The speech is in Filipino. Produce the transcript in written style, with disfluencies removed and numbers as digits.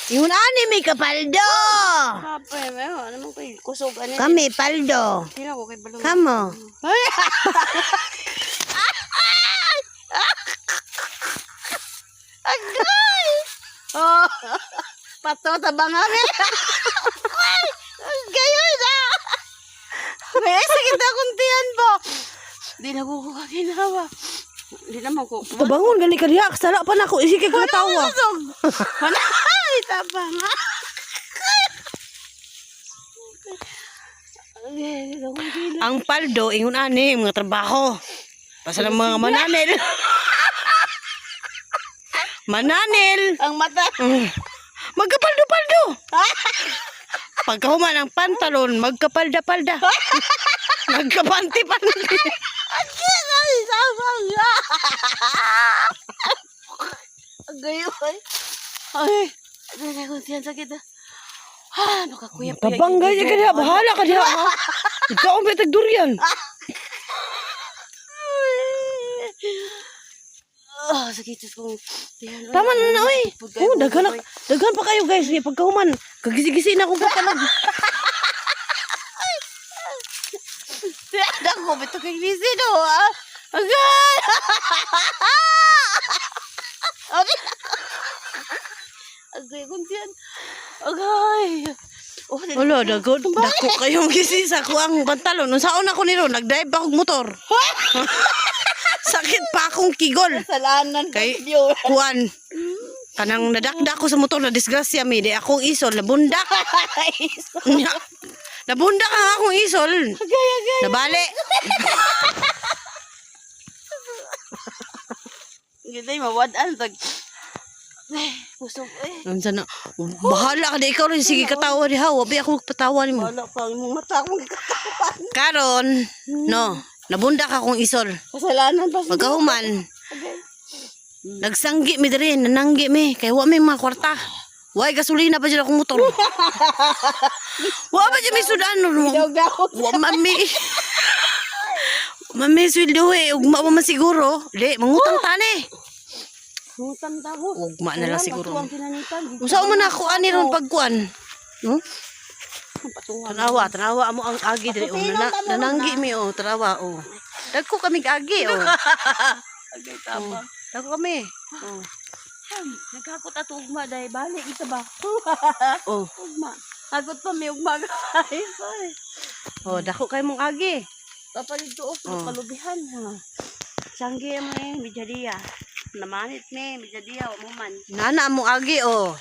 Yung ani may kapaldo. Kapay, may ano ko kusog ani. Kami paldo. Sino ko kay balong. Kamo. Ay. Agay. Oh. Pato tabangan. Gayon na. May sakit akong tiyan po. Di na ko kakinawa. Di naman ko. Tabangon gali ka diha. Sala pa na ako. Isi kay katawa. Manay tabang. Ang paldo, ingon ani, mga trabaho. Basta ng mga mananil. Mananil. Ang mata. Magkapaldo-paldo. Pagkahuman ng pantalon, magkapalda-palda. Magkapanti-panti. Ay, tabang. Ang gayon. Ay, ay, ko tiyan sakit. Ano ka kuya? Tabanggay niya ka diha. Bahala ka diha. Ha? Ikaw ang may tagdurian. Sakit kong tiyan. Tama na na, oy. Oh, daghan pa kayo guys. Pagkahuman, kagisi-gisi na akong kapalag. Tiyan ako, bito kay Lizzy do. Agay! Agay kong tiyan. Agay! Wala, dako kayong gisi sa kuang pantalon. Nung saon ako niro, nag-drive akong motor. Sakit pa akong kigol. Salanan Kay kuan. Kanang nadakdak ko sa motor na disgrasya mi. Di akong isol, nabundak. Nabundak ang akong isol. Agay! Nabali. Gitay mawadaan tag. Ay, pusog Unsa na? Bahala ka di ikaw rin sige katawa di ha. Wabi ako patawa nimo. wala pa imong mata akong gikatawan. Karon, no, nabundak akong isol. Kasalanan pa. Pagkahuman, nagsanggi mi diri, nananggi mi kay wa may mga kwarta. Way gasolina pa dyan akong motor. Wa ba dyan may sudan? Wa mami. Mami sweldo eh, ugma pa man siguro. Di, mangutang tani. Mutan taho. Ugma na lang siguro. Ang pinanitan. Usa man ako ani ron pagkuan. No? Patungan. Tanawa mo ang agi diri. Nananggi mi oh, tanawa oh. Dagko kami agi oh. Agay tama. Dagko kami. Oh. Nagkakot at ugma dahil balik isa ba? Oh. Ugma. Hagot pa may ugma guys. Oh, dako kay mong agi. Papalig to palubihan ha. Sanggi mo eh, Mijadiya. Namanit me, Mijadiya, wa mo man. Nana mo agi oh.